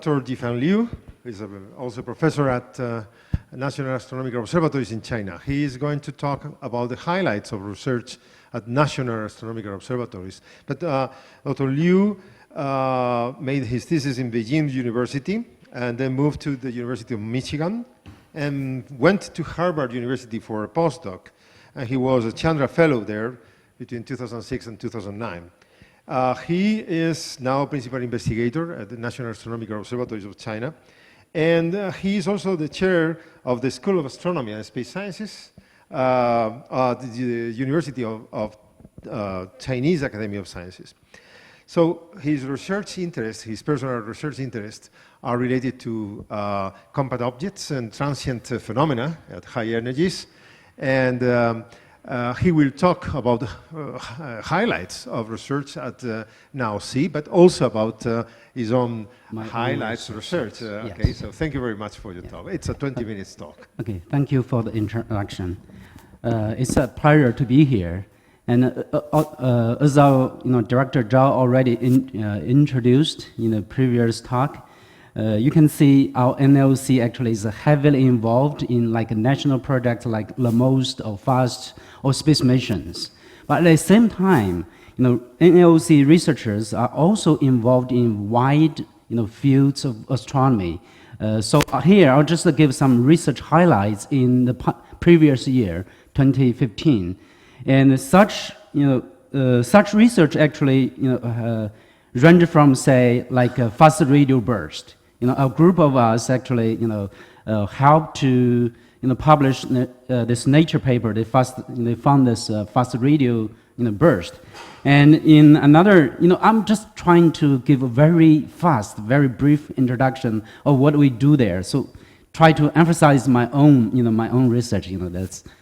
Dr. Jifeng Liu is also a professor at National Astronomical Observatories in China. He is going to talk about the highlights of research at National Astronomical Observatories. But Dr. Liu made his thesis in Beijing University and then moved to the University of Michigan and went to Harvard University for a postdoc. And he was a Chandra Fellow there between 2006 and 2009. He is now principal investigator at the National Astronomical Observatories of China, and he is also the chair of the School of Astronomy and Space Sciences at the University of Chinese Academy of Sciences. So his research interests, his personal research interests, are related to compact objects and transient phenomena at high energies, and he will talk about highlights of research at NAOC, but also about his own highlights research. Yes. Okay, so thank you very much for your talk. It's a 20 minutes talk. Okay, thank you for the introduction. It's a pleasure to be here. And as our Director Zhao already introduced in the previous talk, you can see our NLC actually is heavily involved in like national projects like LMOST or FAST or space missions. But at the same time, NLC researchers are also involved in wide fields of astronomy. So here I'll just give some research highlights in the previous year, 2015. And such research actually range from say like a fast radio burst. A group of us actually, helped to, publish this Nature paper. They found this fast radio, burst. And in another, I'm just trying to give a very fast, very brief introduction of what we do there. So try to emphasize my own, my own research.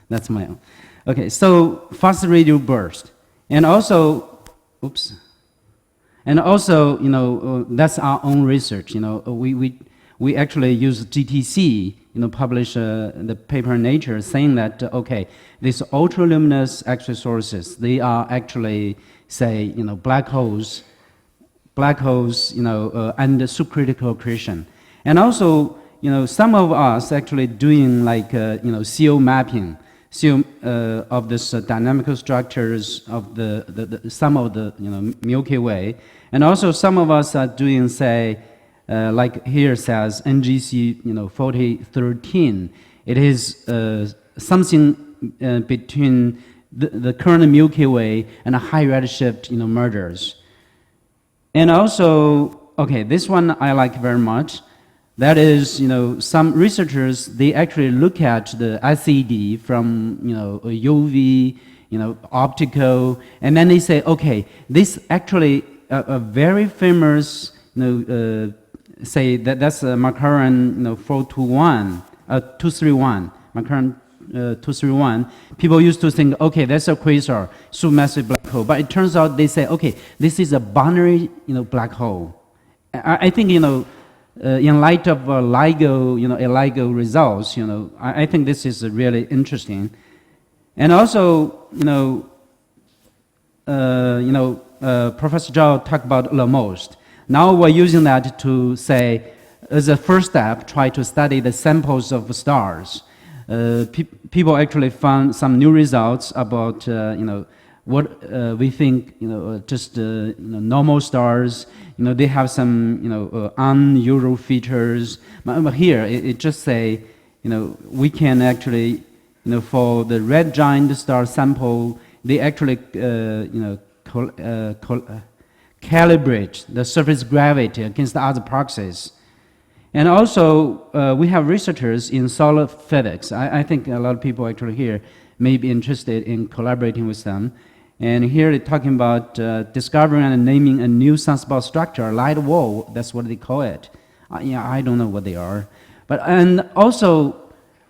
That's my own. Okay, so fast radio burst, and also, oops. And also, that's our own research. We actually use GTC, publish the paper in Nature saying that, okay, these ultraluminous X-ray sources, they are actually, say, black holes, and supercritical accretion. And also, some of us actually doing like, CO mapping, of this dynamical structures of some of the Milky Way, and also some of us are doing say like here says NGC 4013. It is something between the current Milky Way and a high redshift mergers. And also, okay, this one I like very much. That is, some researchers, they actually look at the SED from, UV, optical, and then they say, okay, this actually a very famous, say that's Macaron, 421, 231, Macaron 231. People used to think, okay, that's a quasar, supermassive black hole, but it turns out they say, okay, this is a binary, black hole. I think, in light of LIGO results, I think this is really interesting. And also, Professor Zhao talked about LMOST. Now we're using that to say, as a first step, try to study the samples of stars. People actually found some new results about, what we think, just normal stars, they have some, unusual features. But here, it just say, we can actually, for the red giant star sample, they actually, calibrate the surface gravity against the other proxies. And also, we have researchers in solid physics. I think a lot of people actually here may be interested in collaborating with them. And here they're talking about discovering and naming a new sunspot structure, light wall, that's what they call it. I don't know what they are. And also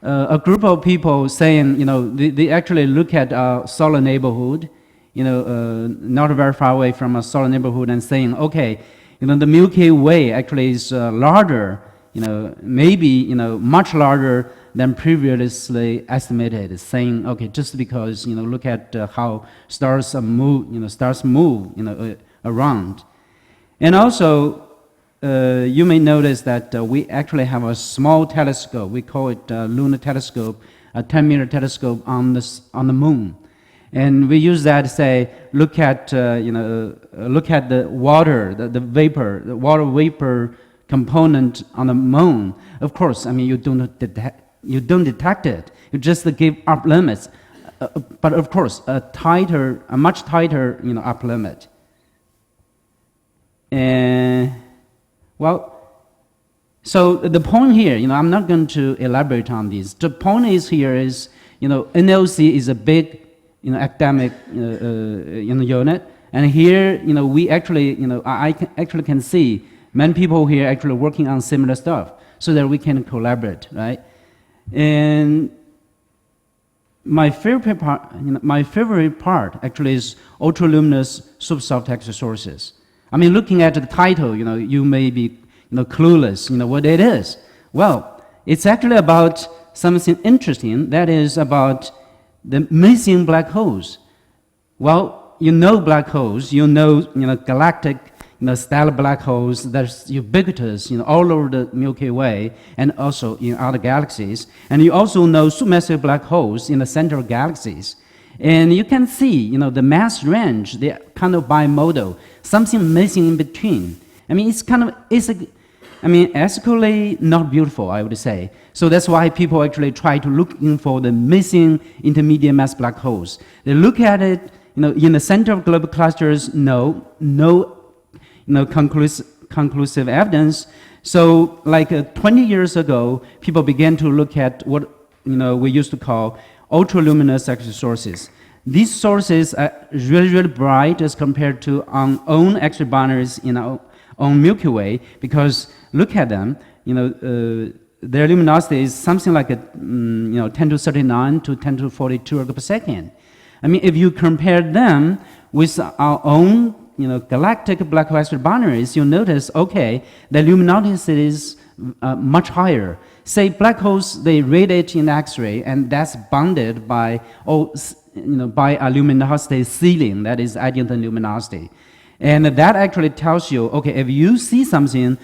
a group of people saying, they actually look at a solar neighborhood, not very far away from a solar neighborhood and saying, okay, the Milky Way actually is larger, maybe, much larger than previously estimated, saying, okay, just because, look at how stars move, stars move, around. And also, you may notice that we actually have a small telescope. We call it lunar telescope, a 10-meter telescope on the moon. And we use that to say, look at the water, the vapor, the water vapor component on the moon. Of course, I mean, you don't detect it. You just give up limits. But of course, a much tighter, upper limit. And so the point here, I'm not going to elaborate on this. The point is NLC is a big, academic, unit, and here, we actually, I actually can see many people here actually working on similar stuff, so that we can collaborate, right? And my favorite part actually is ultraluminous supersoft X-ray sources. I mean, looking at the title, you may be, clueless, what it is. Well, it's actually about something interesting. That is about the missing black holes. Well, black holes, galactic, stellar black holes that's ubiquitous, all over the Milky Way and also in other galaxies. And you also know supermassive black holes in the center of galaxies. And you can see, the mass range, they're kind of bimodal, something missing in between. I mean, aesthetically not beautiful, I would say. So that's why people actually try to look for the missing intermediate mass black holes. They look at it, in the center of global clusters, no conclusive evidence. So like 20 years ago, people began to look at what we used to call ultraluminous X-ray sources. These sources are really, really bright as compared to our own X-ray binaries in our own Milky Way, because look at them, their luminosity is something like 10 to 39 to 10 to 42 per second. I mean, if you compare them with our own galactic black hole X-ray binaries, you'll notice, okay, the luminosity is much higher. Say black holes, they radiate in X-ray, and that's bounded by by a luminosity ceiling, that is Eddington luminosity. And that actually tells you, okay, if you see something,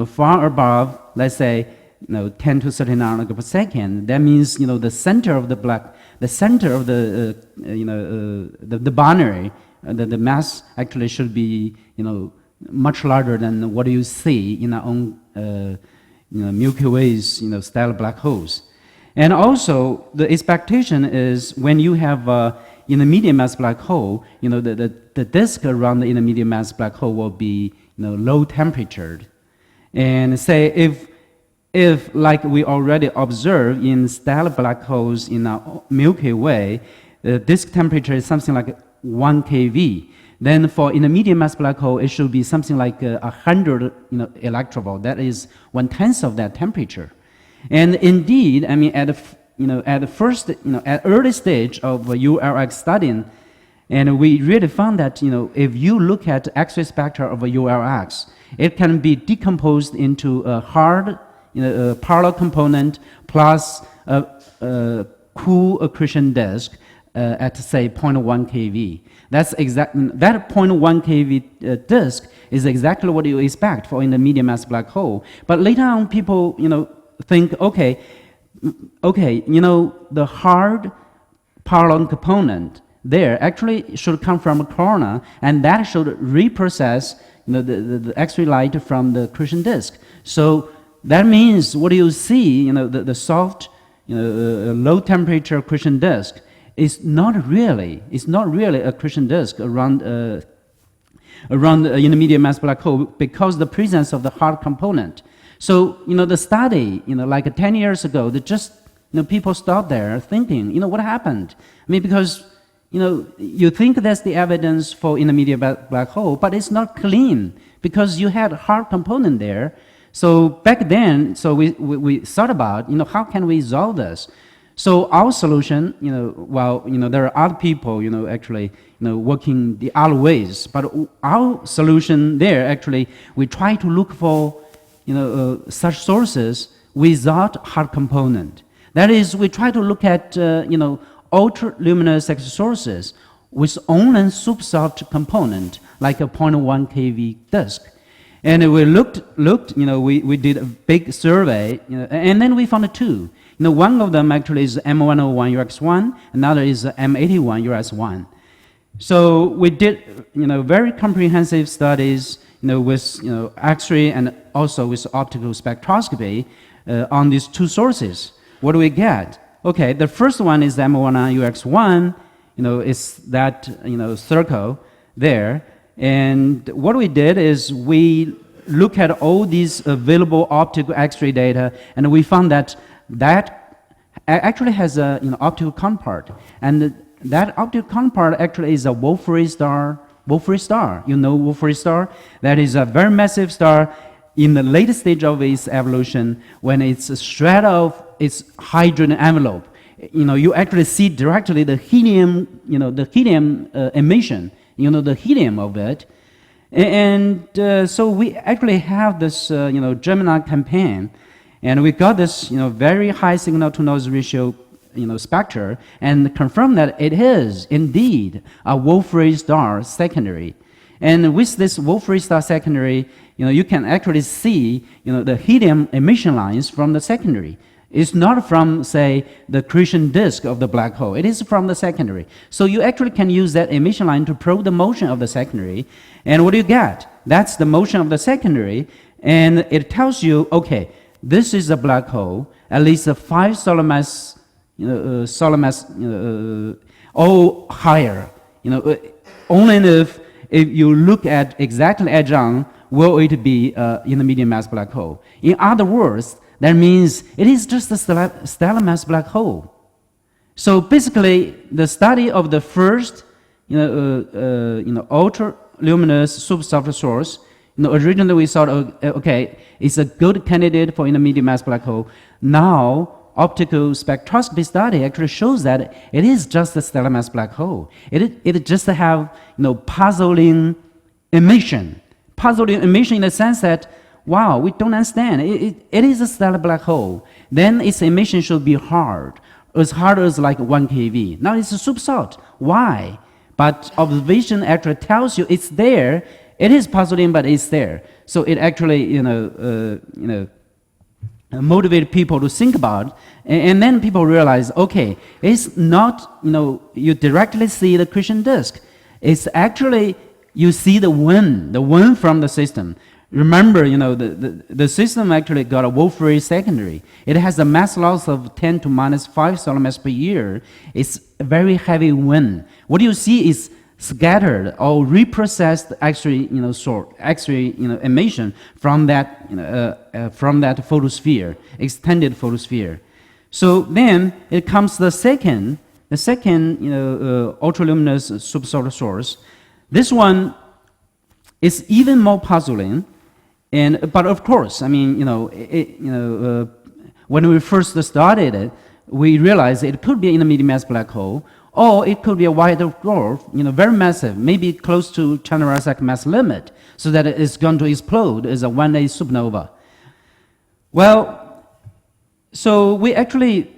far above, let's say, 10 to 39 per second, that means, the center of the the binary, the mass actually should be, much larger than what you see in our own, Milky Way's, stellar black holes. And also, the expectation is when you have intermediate mass black hole, the disk around the intermediate mass black hole will be, low temperatured. And say if like we already observe in stellar black holes in our Milky Way, the disk temperature is something like 1 keV. Then for intermediate mass black hole, it should be something like 100 electronvolt. That is 1/10 of that temperature. And indeed, I mean, at the first, at early stage of ULX studying, and we really found that, if you look at X-ray spectra of a ULX, it can be decomposed into a hard, parallel component plus a cool accretion disk at say 0.1 keV. That 0.1 keV disk is exactly what you expect for intermediate mass black hole. But later on, people, think, okay, the hard parallel component there actually should come from a corona, and that should reprocess the X-ray light from the accretion disk. So that means what you see, the soft, low temperature accretion disk is not really accretion disk around the intermediate mass black hole because the presence of the hard component. So, the study, like 10 years ago, that just, people stopped there thinking, what happened? I mean, because, you think that's the evidence for intermediate black hole, but it's not clean because you had a hard component there. So back then, so we thought about, how can we resolve this? So our solution, there are other people, actually, working the other ways, but our solution there, actually, we try to look for such sources without hard component. That is, we try to look at, ultraluminous X sources with only supersoft component, like a 0.1 keV disk. And we looked, we did a big survey, and then we found two. One of them actually is M101 ULX-1, another is M81 ULS-1. So we did, very comprehensive studies, with, X-ray and also with optical spectroscopy on these two sources. What do we get? Okay, the first one is M101 ULX-1, it's that, circle there. And what we did is we look at all these available optical X-ray data, and we found that actually has a optical counterpart, and that optical counterpart actually is a Wolf-Rayet star. Wolf-Rayet star, Wolf-Rayet star? That is a very massive star in the late stage of its evolution when it's shred of its hydrogen envelope. You actually see directly the helium, the helium emission. The helium of it. And so we actually have this, Gemini campaign, and we got this, very high signal-to-noise ratio, spectra, and confirmed that it is indeed a Wolf-Rayet star secondary. And with this Wolf-Rayet star secondary, you can actually see, the helium emission lines from the secondary. It's not from, say, the accretion disk of the black hole. It is from the secondary. So you actually can use that emission line to probe the motion of the secondary. And what do you get? That's the motion of the secondary. And it tells you, okay, this is a black hole, at least a 5 solar mass, or higher. Only if you look at exactly edge on, will it be in the medium mass black hole. In other words, that means it is just a stellar mass black hole. So basically, the study of the first, ultra-luminous supersoft source, originally we thought, okay, it's a good candidate for intermediate mass black hole. Now, optical spectroscopy study actually shows that it is just a stellar mass black hole. It just have, puzzling emission. Puzzling emission in the sense that, wow, we don't understand. It is a stellar black hole. Then its emission should be hard as like 1 keV. Now it's a supersoft. Why? But observation actually tells you it's there. It is puzzling, but it's there. So it actually, motivate people to think about, and then people realize, okay, it's not, you directly see the accretion disk. It's actually, you see the wind from the system. Remember, the system actually got a Wolf-Rayet secondary. It has a mass loss of 10 to minus 5 solar mass per year. It's a very heavy wind. What you see is scattered or reprocessed X-ray, X-ray, emission from that, photosphere, extended photosphere. So then it comes the second, ultraluminous supersoft source. This one is even more puzzling. But of course, I mean, when we first started it, we realized it could be an intermediate mass black hole, or it could be a white dwarf, very massive, maybe close to Chandrasekhar mass limit, so that it's going to explode as a 1A supernova. Well, so we actually,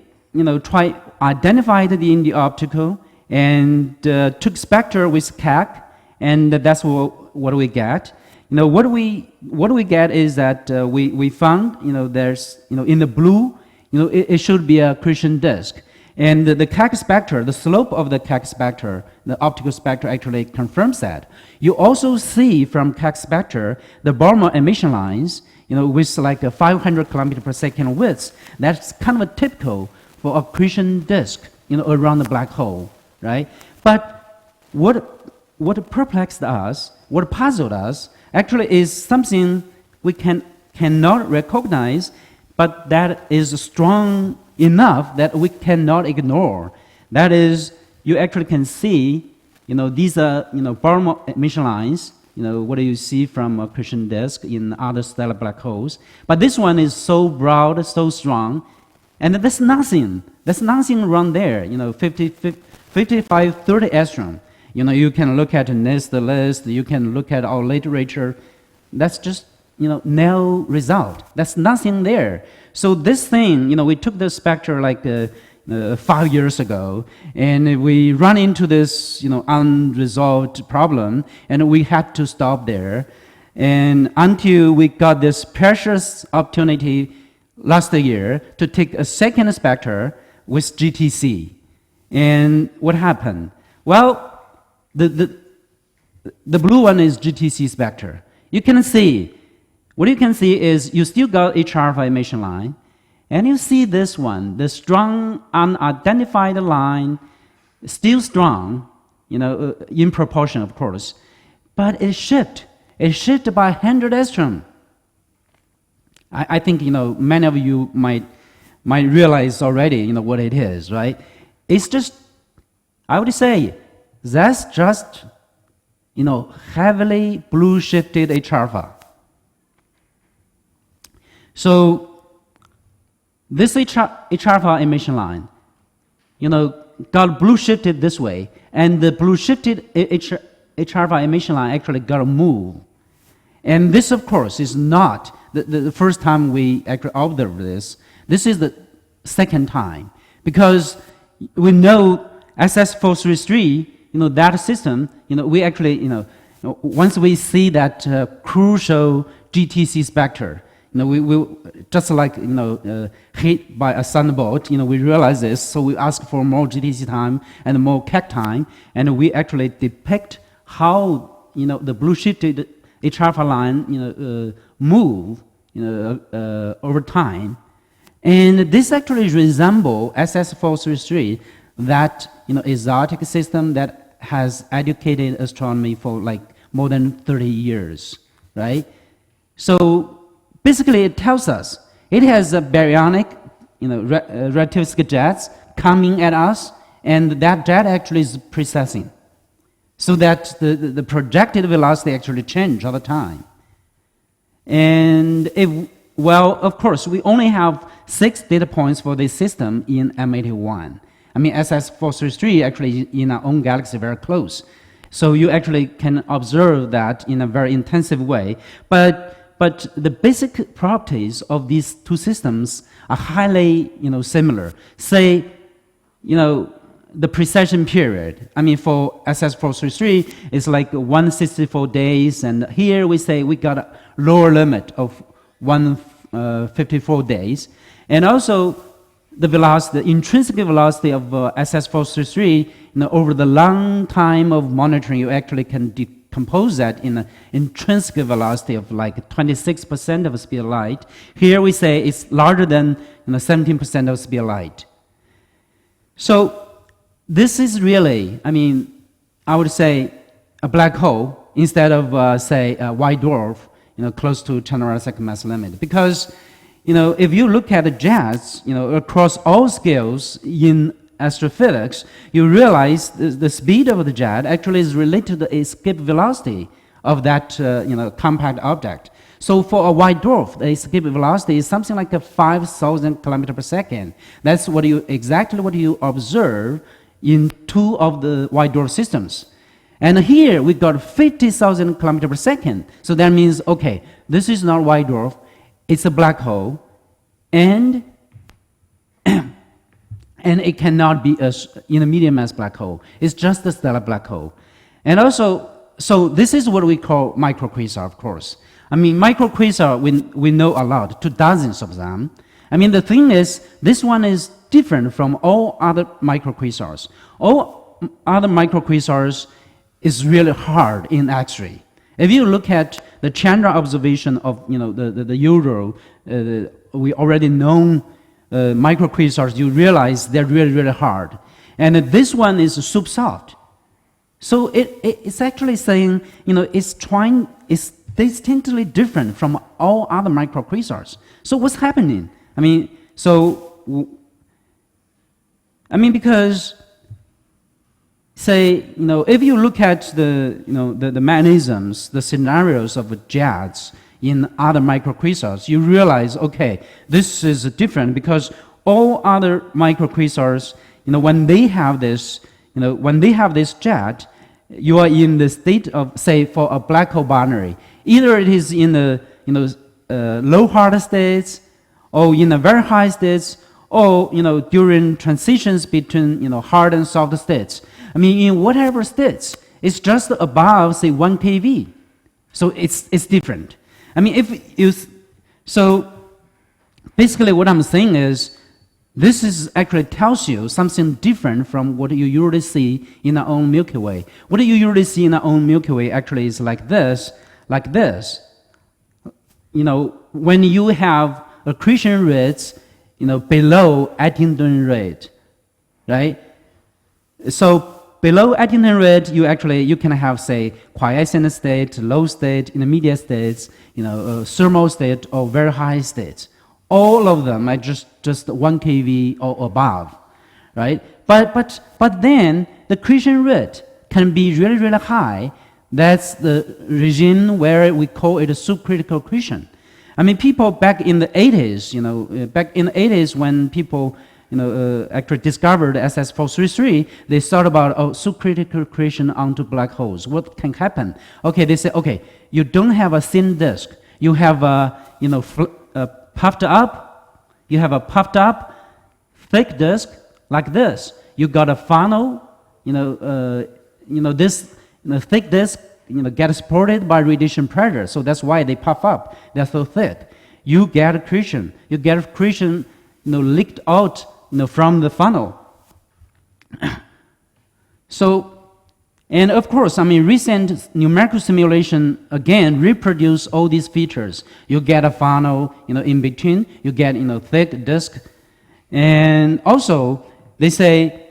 identified the optical and took spectra with CAC, and that's what we get. What we get is that we found, there's, in the blue, it should be a accretion disk. And the CAC spectra, the slope of the CAC spectra, the optical spectra actually confirms that. You also see from CAC spectra the Balmer emission lines, with like a 500 kilometer per second width. That's kind of typical for accretion disk, around the black hole, right? But what perplexed us, what puzzled us, actually is something we cannot recognize, but that is strong enough that we cannot ignore. That is, you actually can see, these are, Balmer emission lines, what do you see from accretion disk in other stellar black holes. But this one is so broad, so strong, and there's nothing around there, 55, 30 astron. You can look at NIST list, you can look at our literature. That's just, no result. That's nothing there. So this thing, we took the spectra like 5 years ago, and we run into this, unresolved problem, and we had to stop there. And until we got this precious opportunity last year to take a second spectra with GTC. And what happened? Well, the blue one is GTC spectra. You can see, what you can see is you still got H alpha emission line, and you see this one, the strong unidentified line, still strong, in proportion, of course, but it shifted. It shifted by 100 astron. I think, many of you might realize already, what it is, right? It's just, I would say, that's just, heavily blue shifted H alpha. So this H alpha emission line, got blue shifted this way, and the blue shifted H alpha emission line actually got to move. And this, of course, is not the first time we actually observed this. This is the second time, because we know SS433, that system, we actually, once we see that crucial GTC spectra, we just like, hit by a thunderbolt, we realize this, so we ask for more GTC time and more CAC time, and we actually depict how, the blue shifted H alpha line, move, over time. And this actually resembles SS433, that, exotic system that has educated astronomy for like more than 30 years, right? So basically it tells us it has a baryonic, relativistic jets coming at us, and that jet actually is precessing, so that the projected velocity actually change all the time. And well, of course, we only have 6 data points for this system in M101. I mean, SS433 actually in our own galaxy very close. So you actually can observe that in a very intensive way. But the basic properties of these two systems are highly, similar. Say, the precession period. I mean, for SS433, it's like 164 days, and here we say we got a lower limit of 154 days. And also, the velocity, the intrinsic velocity of SS433, over the long time of monitoring, you actually can decompose that in an intrinsic velocity of like 26% of the speed of light. Here we say it's larger than 17% of the speed of light. So this is really, I would say a black hole instead of, say, a white dwarf, close to Chandrasekhar mass limit. Because, if you look at the jets, across all scales in astrophysics, you realize the speed of the jet actually is related to the escape velocity of that, compact object. So for a white dwarf, the escape velocity is something like 5,000 kilometers per second. That's exactly what you observe in 2 of the white dwarf systems. And here we got 50,000 kilometers per second. So that means, okay, this is not white dwarf, it's a black hole, and it cannot be in a medium mass black hole. It's just a stellar black hole. And also, so this is what we call microquasar, of course. Microquasar, we know a lot, 2 dozens of them. The thing is, this one is different from all other microquasars. All other microquasars is really hard in X-ray. If you look at the Chandra observation of the usual, we already know microquasars, you realize they're really, really hard. And this one is super soft. So it's actually saying, it's distinctly different from all other microquasars. So what's happening? Because say, if you look at the mechanisms, the scenarios of jets in other microquasars, you realize, okay, this is different because all other microquasars, when they have this, when they have this jet, you are in the state of, say, for a black hole binary, either it is in the low hard states, or in the very high states, or during transitions between hard and soft states. In whatever states, it's just above, say, 1 keV So it's different. I mean, if you, so basically what I'm saying is, this is actually tells you something different from what you usually see in our own Milky Way. What you usually see in our own Milky Way actually is like this, like this. You know, when you have accretion rates, you know, below Eddington rate, right? So below Eddington rate, you can have, say, quiescent state, low state, intermediate states, you know, thermal state, or very high states. All of them are just 1 keV or above, right? But then the accretion rate can be really, really high. That's the regime where we call it a subcritical accretion. I mean, people back in the 80s, you know, back in the 80s when people, you know, actually discovered SS433, they thought about subcritical accretion onto black holes. What can happen? Okay, they say, okay, you don't have a thin disk. You have a, you know, puffed up, you have a puffed up, thick disk like this. You got a funnel, this thick disk, gets supported by radiation pressure. So that's why they puff up. They're so thick. You get accretion. You get accretion, leaked out, from the funnel. So, and of course, I mean, recent numerical simulation, again, reproduce all these features. You get a funnel, in between. You get, thick disk. And also, they say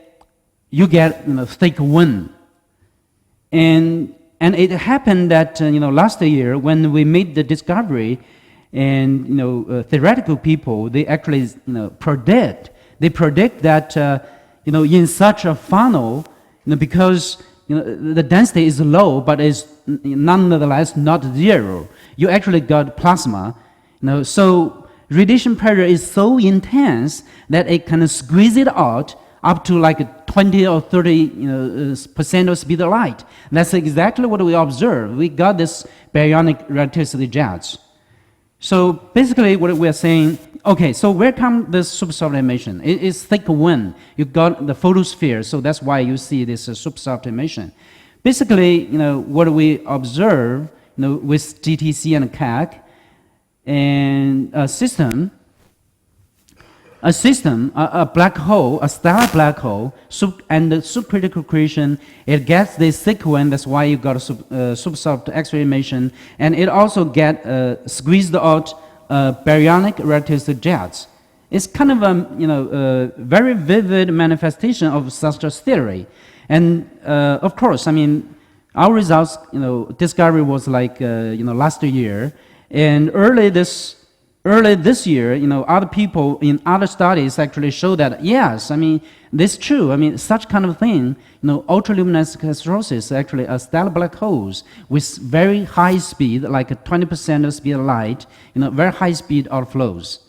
you get, thick wind. And it happened that, last year when we made the discovery, and, theoretical people, they actually, predict that, in such a funnel, because the density is low, but is nonetheless not zero. You actually got plasma. So radiation pressure is so intense that it can squeeze it out up to like 20 or 30% of speed of light. That's exactly what we observed. We got this baryonic relativity jets. So basically what we're saying, okay, so where comes this supersoft emission? It is thick wind. You got the photosphere, so that's why you see this supersoft emission. Basically, what we observe, with GTC and CAC, and a black hole, a stellar black hole, and the subcritical accretion, it gets this thick wind. That's why you got a supersoft X-ray emission, and it also get squeezed out baryonic relativity jets. It's kind of a very vivid manifestation of such a theory, and of course, I mean, our results, discovery was like last year, and early this year, other people in other studies actually show that, yes, I mean, this is true. I mean, such kind of thing, ultraluminous catastrophes, actually are stellar black holes with very high speed, like 20% of speed of light, very high speed outflows.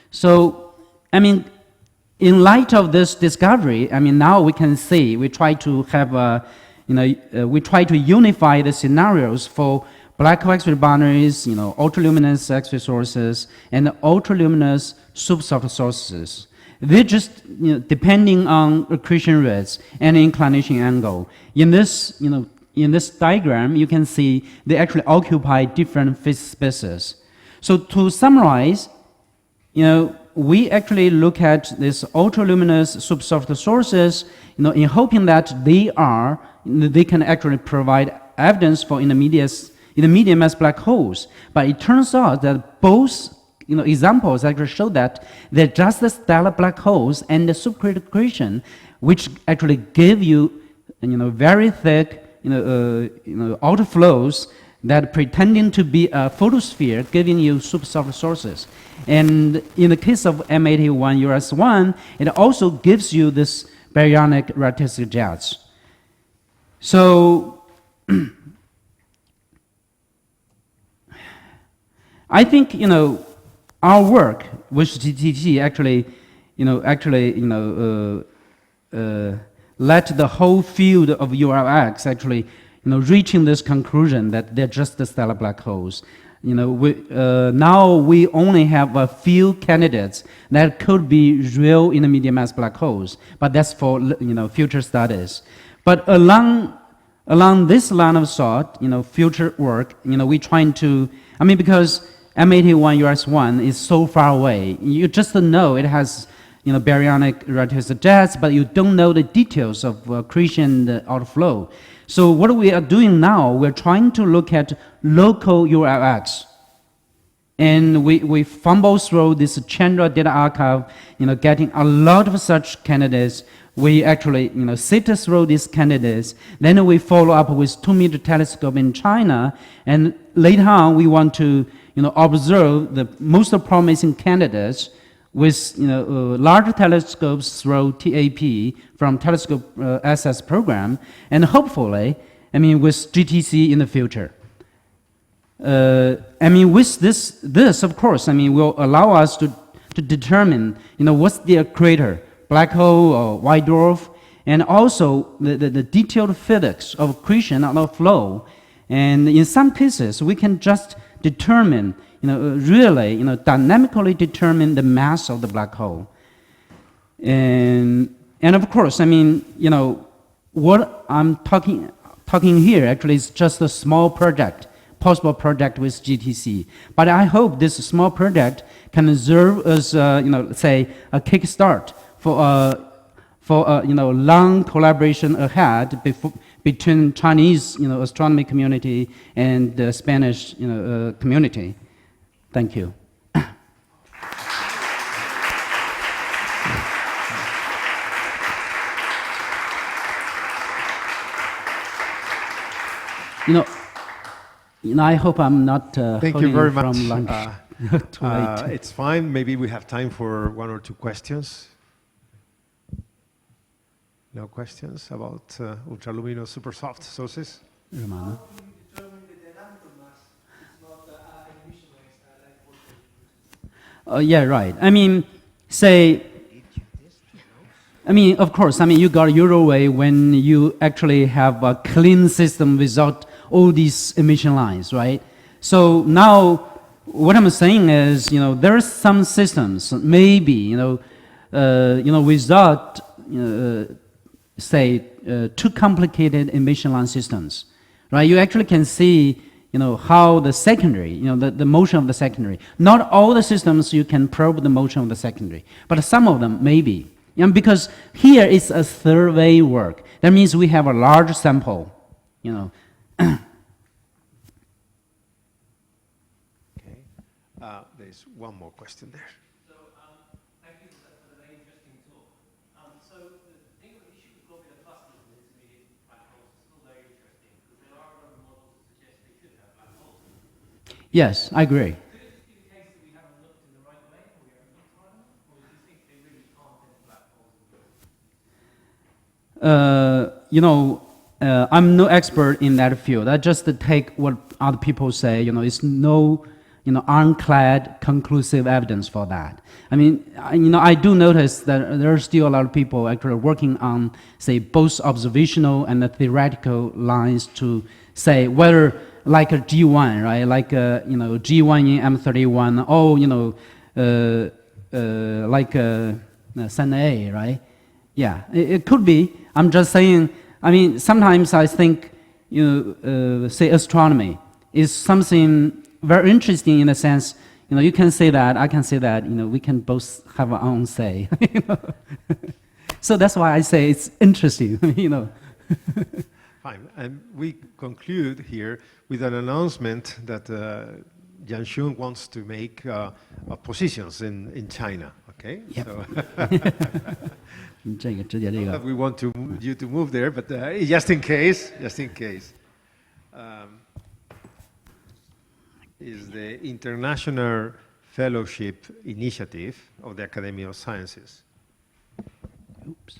So, I mean, in light of this discovery, I mean, now we can see, we try to have we try to unify the scenarios for black hole X-ray boundaries, ultraluminous X-ray sources, and ultraluminous supersoft sources. They just, depending on accretion rates and inclination angle. In this, in this diagram, you can see they actually occupy different phase spaces. So to summarize, we actually look at this ultraluminous supersoft sources, in hoping that they can actually provide evidence for intermediate mass black holes. But it turns out that both examples actually show that they're just the stellar black holes and the subcritical accretion, which actually give you very thick outflows that pretending to be a photosphere, giving you supersoft sources. And in the case of M101 ULX-1, it also gives you this baryonic relativity jets. So I think our work with GTT actually let the whole field of ULX actually reaching this conclusion that they're just the stellar black holes. Now we only have a few candidates that could be real intermediate mass black holes, but that's for future studies. But along along this line of thought, future work, we're trying to, because M101 ULX-1 is so far away, you just know it has, baryonic relativistic jets, but you don't know the details of accretion and outflow. So what we are doing now, we're trying to look at local ULX. And we fumble through this Chandra data archive, getting a lot of such candidates. We actually, sift through these candidates. Then we follow up with 2-meter telescope in China. And later on, we want to, observe the most promising candidates with, larger telescopes through TAP from Telescope SS program. And hopefully, with GTC in the future. With this, of course, will allow us to determine, what's the accretor, black hole or white dwarf, and also the detailed physics of accretion and outflow. And in some cases, we can just determine, really, dynamically determine the mass of the black hole. And of course, what I'm talking here actually is just a small project. Possible project with GTC, but I hope this small project can serve as, say, a kickstart for long collaboration ahead between Chinese, astronomy community and the Spanish, community. Thank you. I hope I'm not Thank you very much. from lunch too late. It's fine. Maybe we have time for 1 or 2 questions. No questions about ultraluminous supersoft sources? Romano? Yeah, right. Of course, you got your way when you actually have a clean system without all these emission lines, right? So now, what I'm saying is, there are some systems, maybe, without, say, too complicated emission line systems, right? You actually can see, how the secondary, the motion of the secondary. Not all the systems you can probe the motion of the secondary, but some of them maybe. Because here is a survey work. That means we have a large sample, Okay. There's one more question there. So, thank you for the very interesting talk. So, the thing with the issue of globular clusters and intermediate black holes is still very interesting because there are other models that suggest they should have black holes. yes, I agree. Could it just be the case that we haven't looked in the right way, or we haven't looked hard enough, or do you think they really can't have black holes? I'm no expert in that field. I just take what other people say. It's no, ironclad conclusive evidence for that. I do notice that there are still a lot of people actually working on, say, both observational and the theoretical lines to say whether, like a G1, right? Like G1 in M31, like Sun A, right? Yeah, it could be. I'm just saying. Sometimes I think, say, astronomy is something very interesting in the sense, you can say that, I can say that, we can both have our own say. So that's why I say it's interesting, Fine. And we conclude here with an announcement that Jianxun wants to make positions in China. Okay? Yep. So not that we want you to move there, but just in case, is the International Fellowship Initiative of the Academy of Sciences. Oops.